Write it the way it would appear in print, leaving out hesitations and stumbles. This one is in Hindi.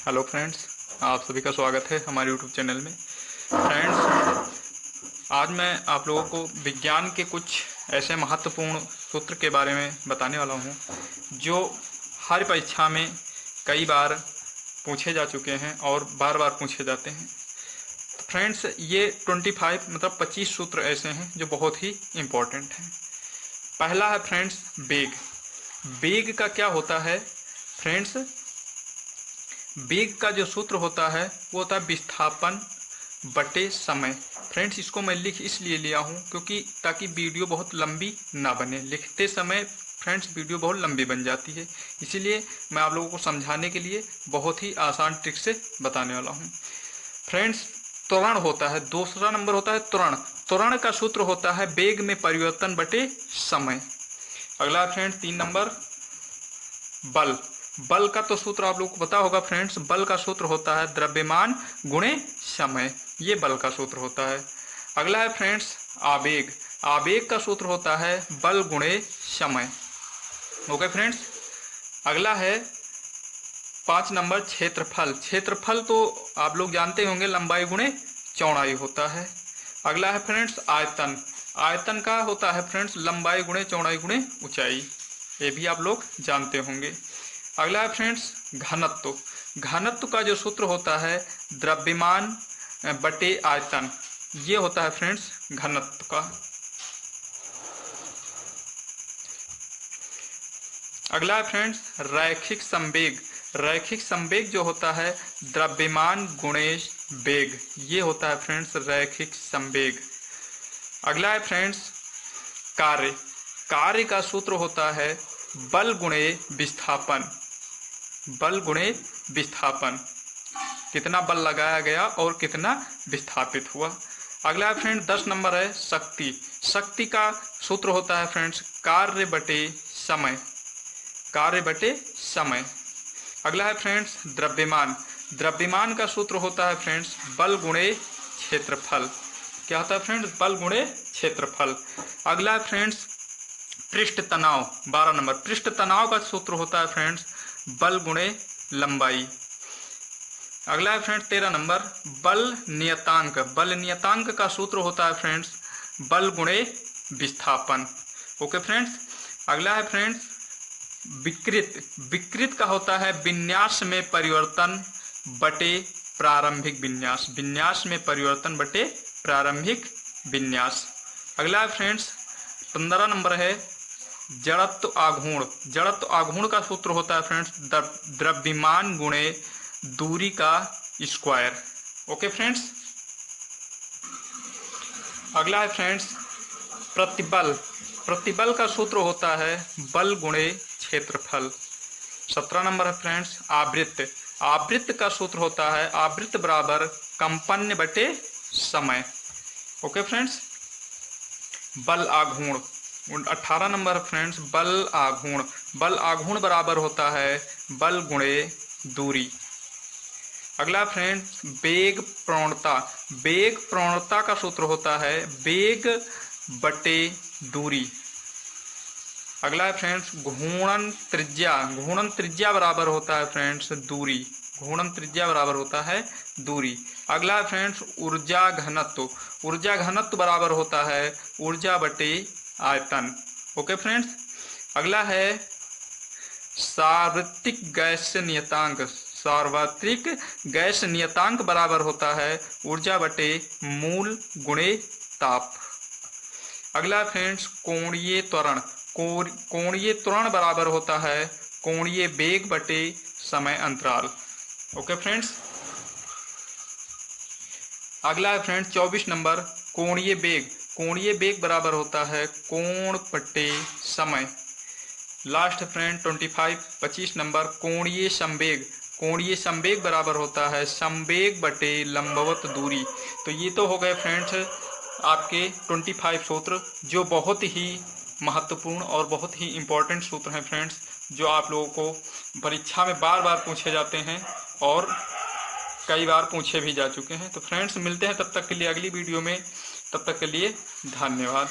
हेलो फ्रेंड्स, आप सभी का स्वागत है हमारे यूट्यूब चैनल में। फ्रेंड्स, आज मैं आप लोगों को विज्ञान के कुछ ऐसे महत्वपूर्ण सूत्र के बारे में बताने वाला हूं जो हर परीक्षा में कई बार पूछे जा चुके हैं और बार बार पूछे जाते हैं। तो फ्रेंड्स, ये 25 सूत्र ऐसे हैं जो बहुत ही इम्पोर्टेंट हैं। पहला है फ्रेंड्स वेग। वेग का क्या होता है फ्रेंड्स? वेग का जो सूत्र होता है वो होता है विस्थापन बटे समय। फ्रेंड्स, इसको मैं लिख इसलिए लिया हूँ क्योंकि ताकि वीडियो बहुत लंबी ना बने। लिखते समय फ्रेंड्स वीडियो बहुत लंबी बन जाती है, इसीलिए मैं आप लोगों को समझाने के लिए बहुत ही आसान ट्रिक से बताने वाला हूँ। फ्रेंड्स, त्वरण होता है, दूसरा नंबर होता है त्वरण। त्वरण का सूत्र होता है वेग में परिवर्तन बटे समय। अगला फ्रेंड्स 3 नंबर बल। बल का तो सूत्र आप लोगों को पता होगा फ्रेंड्स। बल का सूत्र होता है द्रव्यमान गुणे समय, ये बल का सूत्र होता है। अगला है फ्रेंड्स आवेग। आवेग का सूत्र होता है बल गुणे समय। Okay friends. अगला है 5 नंबर क्षेत्रफल। क्षेत्रफल तो आप लोग जानते होंगे, लंबाई गुणे चौड़ाई होता है। अगला है फ्रेंड्स आयतन। आयतन का होता है फ्रेंड्स लंबाई गुणे चौड़ाई गुणे ऊंचाई, ये भी आप लोग जानते होंगे। अगला है फ्रेंड्स घनत्व। घनत्व का जो सूत्र होता है द्रव्यमान बटे आयतन, ये होता है फ्रेंड्स घनत्व का। अगला है फ्रेंड्स रैखिक संवेग। रैखिक संवेग जो होता है द्रव्यमान गुणे वेग, ये होता है फ्रेंड्स रैखिक संवेग। अगला है फ्रेंड्स कार्य। कार्य का सूत्र होता है बल गुणे विस्थापन। बल गुणे विस्थापन, कितना बल लगाया गया और कितना विस्थापित हुआ। अगला फ्रेंड 10 नंबर है शक्ति। शक्ति का सूत्र होता है फ्रेंड्स कार्य बटे समय। कार्य बटे समय। अगला है फ्रेंड्स द्रव्यमान। द्रव्यमान का सूत्र होता है फ्रेंड्स बल गुणे क्षेत्रफल। क्या होता है फ्रेंड्स? बल गुणे क्षेत्रफल। अगला है फ्रेंड्स पृष्ठ तनाव। 12 नंबर पृष्ठ तनाव का सूत्र होता है फ्रेंड्स बल गुणे लंबाई। अगला है फ्रेंड्स 13 नंबर बल नियतांक। बल नियतांक का सूत्र होता है फ्रेंड्स बल गुणे विस्थापन। Okay friends. अगला है फ्रेंड्स विकृत। विकृत का होता है विन्यास में परिवर्तन बटे प्रारंभिक विन्यास। विन्यास में परिवर्तन बटे प्रारंभिक विन्यास। अगला है फ्रेंड्स 15 नंबर है जड़त्व आघूर्ण। जड़त्व आघूर्ण का सूत्र होता है फ्रेंड्स द्रव्यमान गुणे दूरी का स्क्वायर। Okay friends. अगला है फ्रेंड्स प्रतिबल। प्रतिबल का सूत्र होता है बल गुणे क्षेत्रफल। 17 नंबर है फ्रेंड्स आवृत्त। आवृत्त का सूत्र होता है आवृत्त बराबर कंपन बटे समय। Okay friends. बल आघूर्ण 18 नंबर फ्रेंड्स बल आघूर्ण। बल आघूर्ण बराबर होता है बल गुणे दूरी। अगला फ्रेंड्स वेग प्रवणता। वेग प्रवणता का सूत्र होता है वेग बटे दूरी। अगला है फ्रेंड्स घूर्णन त्रिज्या। घूर्णन त्रिज्या बराबर होता है फ्रेंड्स दूरी। घूर्णन त्रिज्या बराबर होता है दूरी। अगला है फ्रेंड्स ऊर्जा घनत्व। ऊर्जा घनत्व बराबर होता है ऊर्जा बटे आयतन। Okay friends. अगला है सार्वत्रिक गैस नियतांक। सार्वत्रिक गैस नियतांक बराबर होता है ऊर्जा बटे मूल गुणे ताप। अगला फ्रेंड्स कोणीय त्वरण। कोणीय त्वरण बराबर होता है कोणीय वेग बटे समय अंतराल। Okay friends. अगला है फ्रेंड्स 24 नंबर कोणीय वेग। कोणीय वेग बराबर होता है कोण बटे समय। लास्ट फ्रेंड 25 नंबर कोणीय संवेग। कोणीय संवेग बराबर होता है संवेग बटे लंबवत दूरी। तो ये तो हो गए फ्रेंड्स आपके 25 सूत्र जो बहुत ही महत्वपूर्ण और बहुत ही इम्पोर्टेंट सूत्र हैं फ्रेंड्स, जो आप लोगों को परीक्षा में बार बार पूछे जाते हैं और कई बार पूछे भी जा चुके हैं। तो फ्रेंड्स मिलते हैं तब तक के लिए अगली वीडियो में। तब तक के लिए धन्यवाद।